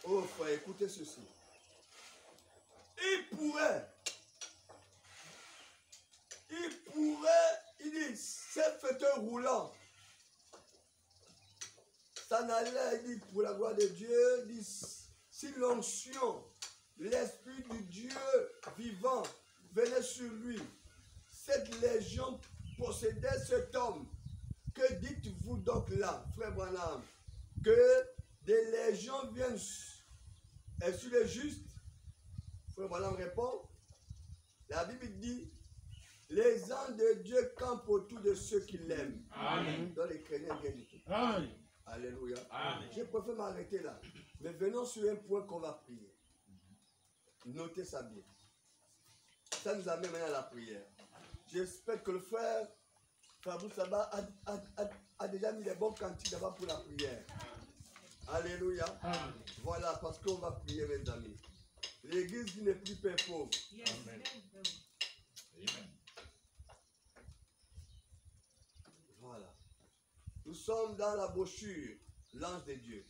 Oh frère, écoutez ceci. Il pourrait, il dit, ces fauteuils roulants, ça n'allait, il dit, pour la gloire de Dieu, il dit, si l'onction, l'esprit du Dieu vivant venait sur lui, cette légion possédait cet homme. Que dites-vous donc là, frère Branham? Que des légions viennent sur les justes? Frère Branham répond, la Bible dit, les anges de Dieu campent autour de ceux qui l'aiment. Amen. Dans les chrétiens, bien du tout. Amen. Alléluia. Amen. Je préfère m'arrêter là. Mais venons sur un point qu'on va prier. Notez ça bien. Ça nous amène maintenant à la prière. J'espère que le frère Fabrice Saba a déjà mis les bons cantiques d'abord pour la prière. Alléluia. Amen. Voilà, parce qu'on va prier, mes amis. L'église qui n'est plus père pauvre. Amen. Amen. Voilà. Nous sommes dans la brochure, l'ange de Dieu.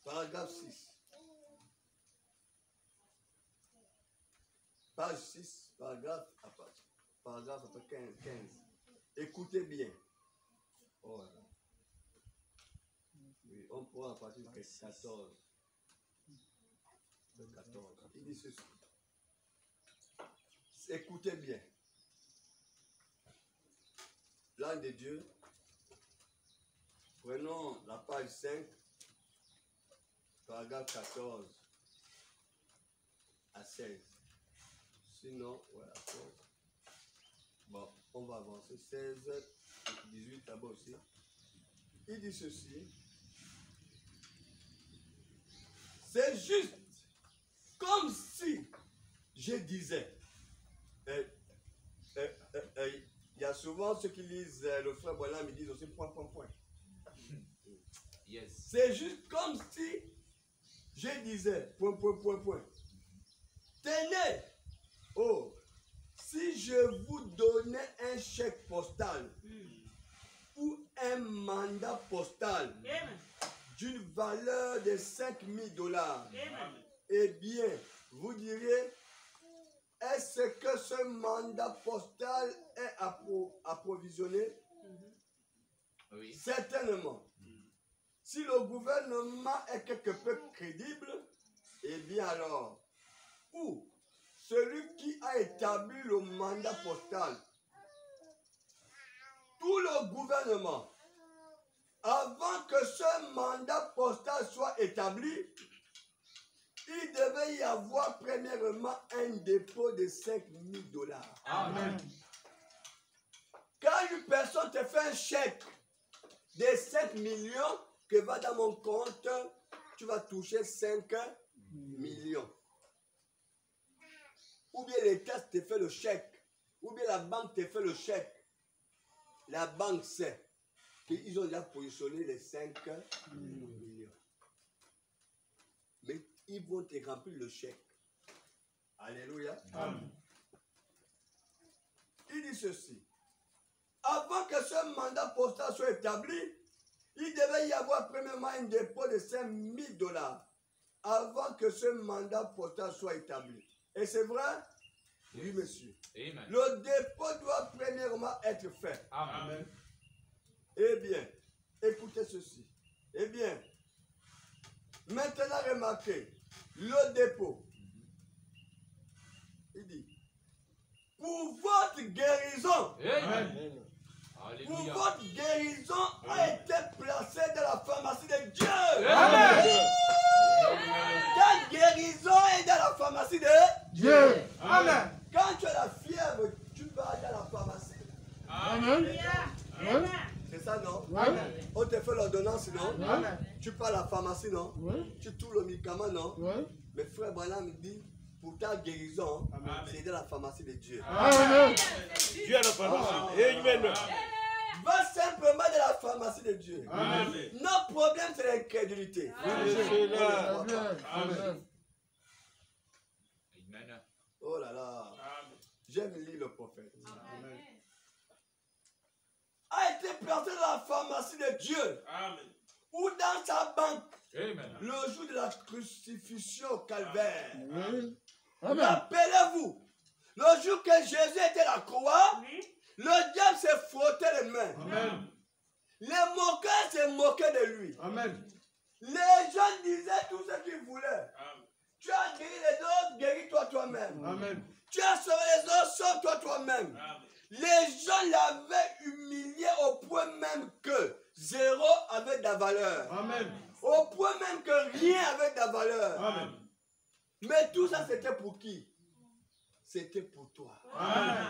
Paragraphe 6. Page 6, paragraphe après 15. Écoutez bien. Oh là là. Oui, on pourra en partir de 14. De 14. Il dit ceci. Écoutez bien. L'ange de Dieu. Prenons la page 5, paragraphe 14 à 16. Sinon, voilà. Bon, on va avancer. 16, 18 d'abord aussi. Il dit ceci. C'est juste comme si je disais. Il y a souvent ceux qui lisent le frère Branham, ils disent aussi point. Yes. C'est juste comme si je disais point. Tenez, oh, si je vous donnais un chèque postal ou un mandat postal d'une valeur de $5,000, eh bien, vous diriez, est-ce que ce mandat postal est approvisionné? Oui. Certainement. Si le gouvernement est quelque peu crédible, eh bien alors, ou celui qui a établi le mandat postal, tout le gouvernement, avant que ce mandat postal soit établi, il devait y avoir premièrement un dépôt de $5,000. Amen. Quand une personne te fait un chèque de 5 millions, que va dans mon compte, tu vas toucher 5 millions. Ou bien l'État te fait le chèque, ou bien la banque te fait le chèque. La banque sait qu'ils ont déjà positionné les 5 millions. Mais ils vont te remplir le chèque. Alléluia. Amen. Il dit ceci. Avant que ce mandat postal soit établi, il devait y avoir premièrement un dépôt de $5,000 avant que ce mandat postal soit établi. Et c'est vrai? Oui, monsieur. Amen. Le dépôt doit premièrement être fait. Amen. Eh bien, écoutez ceci. Eh bien, maintenant remarquez, le dépôt, il dit, pour votre guérison, Amen. pour Alléluia. votre guérison a été placée dans la pharmacie de Dieu. Amen. Ta guérison est dans la pharmacie de Dieu. Amen. Quand tu as la fièvre, tu vas dans la pharmacie. Amen. C'est ça, non? Amen. On te fait l'ordonnance, non? Amen. Tu pars à la pharmacie, non? Oui. Tu trouves le médicament, non? Oui. Mais frère Branham dit, pour ta guérison, Amen. c'est dans la pharmacie de Dieu. Amen. Dieu est la pharmacie. Amen. Va simplement dans la pharmacie de Dieu. Amen. Notre problème, c'est l'incrédulité. C'est là. Amen. Amen. Oh là là. J'aime lire le prophète. Amen. A été planté dans la pharmacie de Dieu. Amen. Ou dans sa banque. le jour de la crucifixion au calvaire. Oui. Amen. Rappelez-vous, le jour que Jésus était à la croix, le diable s'est frotté les mains. Amen. Les moqueurs se moquaient de lui. Amen. Les gens disaient tout ce qu'ils voulaient. Tu as guéri les autres, guéris-toi toi-même. Amen. Tu as sauvé les autres, sauve-toi toi-même. Les gens l'avaient humilié au point même que zéro avait de la valeur. Amen. Au point même que rien avait de la valeur. Amen. Mais tout ça, c'était pour qui? C'était pour toi. Amen.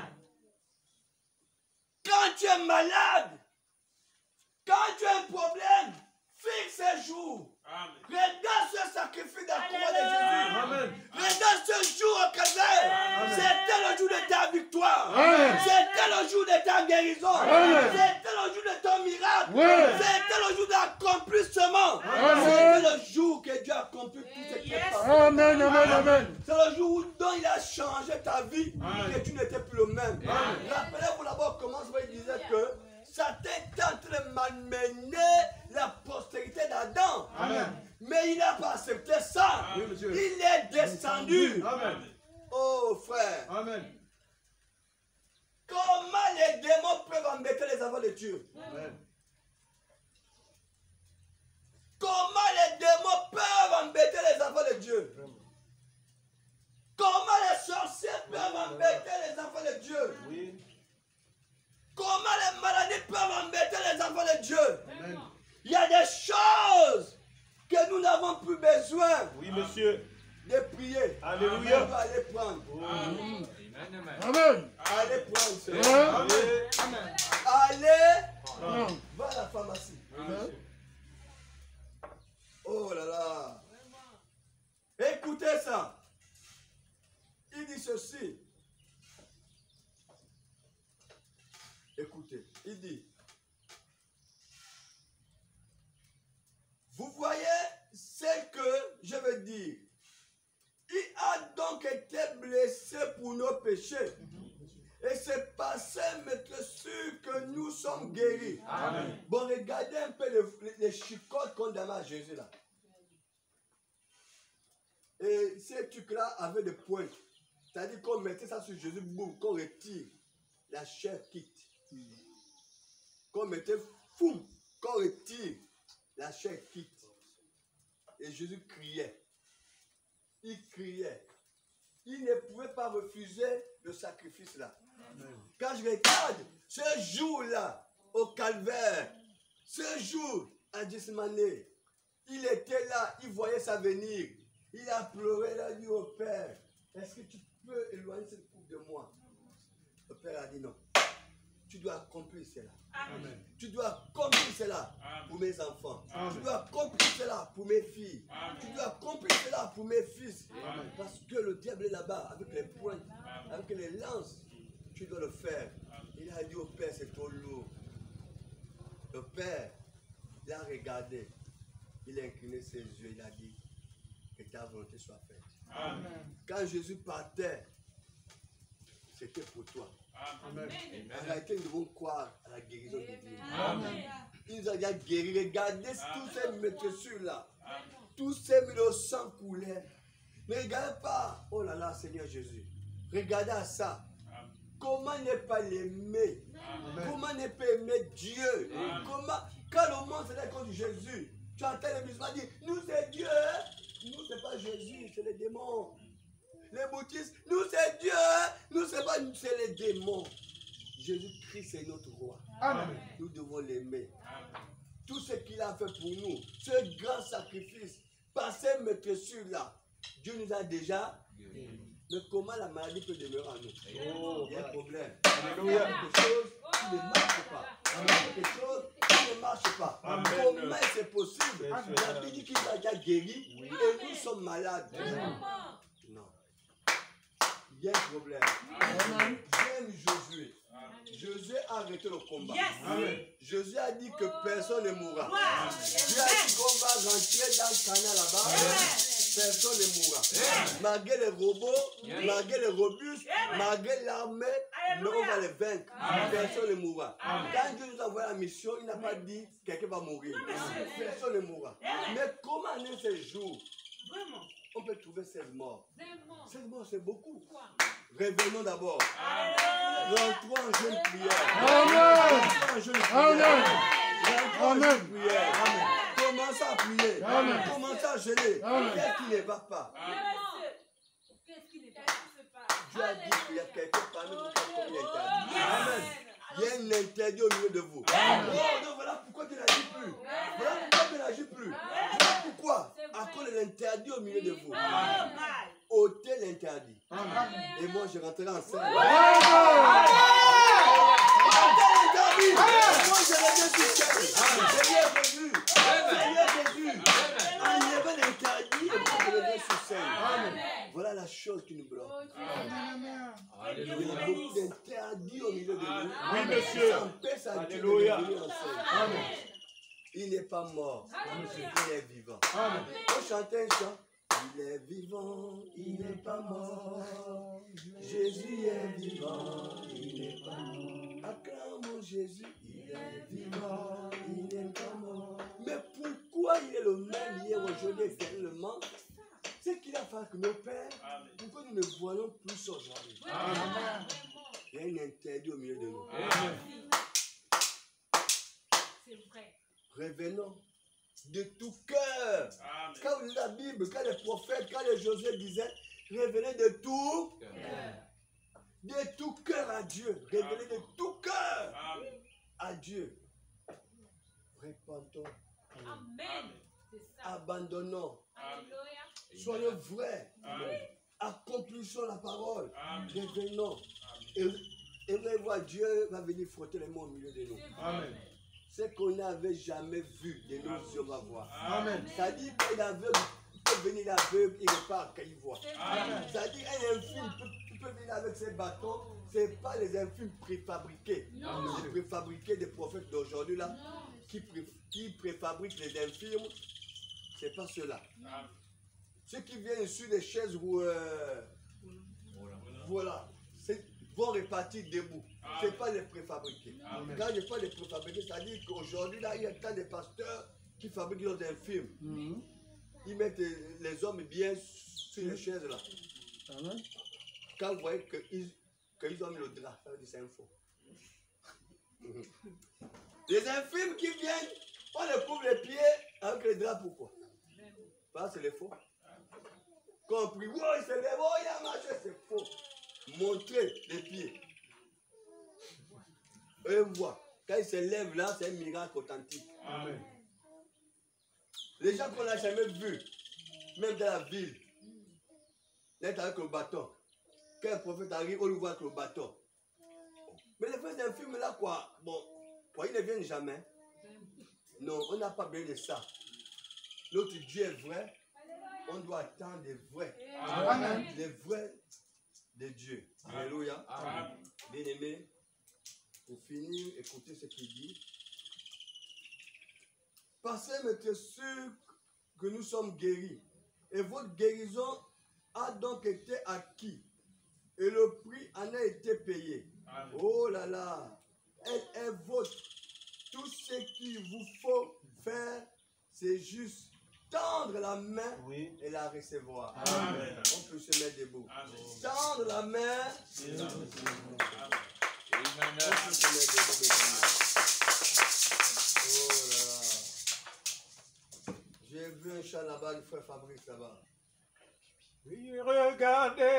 Quand tu es malade, quand tu as un problème, fixe un jour. Regarde ce sacrifice de la croix de Jésus. Amen. Regarde ce jour au calvaire. C'était le jour de ta victoire. Amen. C'était le jour de ta guérison. Amen. C'était le jour de ton miracle. Ouais. C'était le jour d'accomplissement. Amen. C'était le jour que Dieu a accompli tout ce qui est passé. Amen. Amen. Amen. C'est le jour dont il a changé ta vie, Amen. que tu n'étais plus le même. Amen. Rappelez-vous d'abord comment il disait que Satan était en train de malmener la postérité d'Adam. Amen. Mais il n'a pas accepté ça. Oui, monsieur. Il est descendu. Amen. Oh frère, Amen. comment les démons peuvent embêter les enfants de Dieu? Amen. Comment les démons peuvent embêter les enfants de Dieu? Comment les sorciers peuvent embêter les enfants de Dieu? Oui. Comment les maladies peuvent embêter les enfants de Dieu? Amen. Il y a des choses que nous n'avons plus besoin Oui, monsieur. de prier. Alléluia. On doit aller prendre. Amen. Allez prendre cela. Amen. Allez, Amen. va à la pharmacie. Oh là là. Écoutez ça. Il dit ceci. Écoutez, il dit, vous voyez ce que je veux dire. Il a donc été blessé pour nos péchés. Et c'est par ce maître sûr que nous sommes guéris. Amen. Bon, regardez un peu les chicottes qu'on donne à Jésus là. Et ces trucs-là avaient des pointes. C'est-à-dire qu'on mettait ça sur Jésus, boum, qu'on retire. La chair quitte. Qu'on mettait fou, qu'on retire. La chair quitte. Et Jésus criait. Il criait. Il ne pouvait pas refuser le sacrifice là. Quand je regarde ce jour-là, au calvaire, ce jour à Gethsemane, il était là, il voyait ça venir. Il a pleuré, il a dit au Père, est-ce que tu peux éloigner cette coupe de moi? Le Père a dit non. Tu dois accomplir cela. Amen. Tu dois accomplir cela pour mes enfants. Amen. Tu dois accomplir cela pour mes filles. Tu dois accomplir cela pour mes fils. Amen. Parce que le diable est là-bas avec les pointes, avec les lances. Tu dois le faire. Il a dit au Père, c'est trop lourd. Le Père, il a regardé. Il a incliné ses yeux. Il a dit que ta volonté soit faite. Amen. Quand Jésus partait, c'était pour toi. Amen. En réalité, nous devons croire à la guérison de Dieu. Amen. Il nous a déjà guéri. Regardez tous ces maîtresses-là. Tous ces le sang coulait. Ne regardez pas. Oh là là, Seigneur Jésus. Regardez à ça. Comment ne pas l'aimer? Comment ne pas aimer Dieu? Comment, quand le monde se lève contre Jésus, tu entends les musulmans dire, nous c'est Dieu. Nous c'est pas Jésus, c'est les démons. Les bouddhistes, nous c'est Dieu. Nous c'est pas, c'est les démons. Jésus-Christ c'est notre roi. Amen. Nous devons l'aimer. Tout ce qu'il a fait pour nous, ce grand sacrifice, par ces maîtresses-là, Dieu nous a déjà. Mais comment la maladie peut demeurer en nous? Il y a un problème. Il y a quelque chose qui ne marche pas. Il y a quelque chose qui ne marche pas. Amen. Comment c'est possible? Amen. La Bible dit qu'il a déjà guéri et nous sommes malades. Non. Il y a un problème. J'aime Josué. Josué a arrêté le combat. Amen. Josué a dit que personne ne mourra. Dieu a dit qu'on va rentrer dans le canal là-bas. Personne ne mourra. Malgré les robots, malgré les robustes, malgré l'armée, mais on va les vaincre. Personne ne mourra. Quand Dieu nous a envoyé la mission, il n'a pas dit quelqu'un va mourir. Personne ne mourra. Mais comment en un seul jour, on peut trouver 16 morts? 16 morts, c'est beaucoup. Réveillons d'abord. Rentrons en jeune prière. Rentrons en jeune prière. Rentrons en jeune prière. Commence à prier. Commence à jeûner. Qu'est-ce qui ne va pas? Dieu a dit qu'il y a quelqu'un parmi vous qui a commis l'interdit. Amen. Il y a un interdit au milieu de vous. Oh non, voilà pourquoi tu n'agis plus. Voilà pourquoi tu n'agis plus. Voilà pourquoi. À cause de l'interdit au milieu de vous. Ôtez l'interdit. Et moi, je rentrerai en scène. Ôtez l'interdit. Moi, je reviens sur scène. Seigneur Jésus. Seigneur Jésus. Enlevez l'interdit et moi, je reviens sur scène. Voilà la chose qui nous bloque. Il y a beaucoup d'interdits au milieu de nous. Oui, monsieur. Ça empêche à Dieu de venir en scène. Il n'est pas mort. Il est vivant. On chante un chant. Il est vivant, il n'est pas mort. Jésus est vivant, il n'est pas mort. Acclamons Jésus, il est vivant, il n'est pas mort. Mais pourquoi il est le même hier, aujourd'hui, éternellement? C'est qu'il a fallu que nos pères, pourquoi nous ne voyons plus aujourd'hui? Il y a un interdit au milieu de nous. C'est vrai. Revenons de tout cœur. Quand vous lisez la Bible, quand les prophètes, quand les Josué disaient, revenez de tout cœur. De tout cœur à Dieu. Revenez de tout cœur à Dieu. Repentons. Amen. C'est ça. Abandonnons. Alléluia. Soyons vrais. Accomplissons la parole. Revenons. Et vous allez voir, Dieu va venir frotter les mains au milieu de nous. Amen. Ce qu'on n'avait jamais vu de nos yeux, on va voir. Amen. Ça dit qu'il est aveugle, il peut venir aveugle, il repart quand il voit. Ça dit un infirme peut venir avec ses bâtons. Ce n'est pas les infimes préfabriqués. Les préfabriqués des prophètes d'aujourd'hui là, qui préfabriquent les infirmes, ce n'est pas ceux-là. Ceux qui viennent sur des chaises où voilà, vont repartir debout. Ce n'est pas les préfabriqués. Quand je parle des préfabriqués, ça dit qu'aujourd'hui, là, il y a tant de pasteurs qui fabriquent leurs infirmes. Ils mettent les hommes bien sur les chaises là. Quand vous voyez qu'ils ont mis le drap, ça veut dire que c'est un faux. Les infirmes qui viennent, on les couvre les pieds avec les draps, pourquoi? Parce que c'est les faux. Quand on prie, oh, il se lève, oh, il a marché, c'est faux. Montrez les pieds. Et on voit, quand il se lève là, c'est un miracle authentique. Amen. Les gens qu'on n'a jamais vus, même dans la ville, ils sont avec le bâton. Quand un prophète arrive, on le voit avec le bâton. Mais les vrais infirmes là, quoi, bon, quoi, ils ne viennent jamais. Non, on n'a pas besoin de ça. Notre Dieu est vrai, on doit attendre les vrais. Amen. Les vrais de Dieu. Alléluia. Bien aimé, pour finir, écoutez ce qu'il dit. Passez m'être sûr que nous sommes guéris. Et votre guérison a donc été acquise. Et le prix en a été payé. Amen. Oh là là. Elle est votre. Tout ce qu'il vous faut faire, c'est juste tendre la main et la recevoir. Amen. On peut se mettre debout. Amen. Tendre la main. On peut se mettre debout. Oh là là. J'ai vu un chat là-bas, le frère Fabrice là-bas. Oui, regardez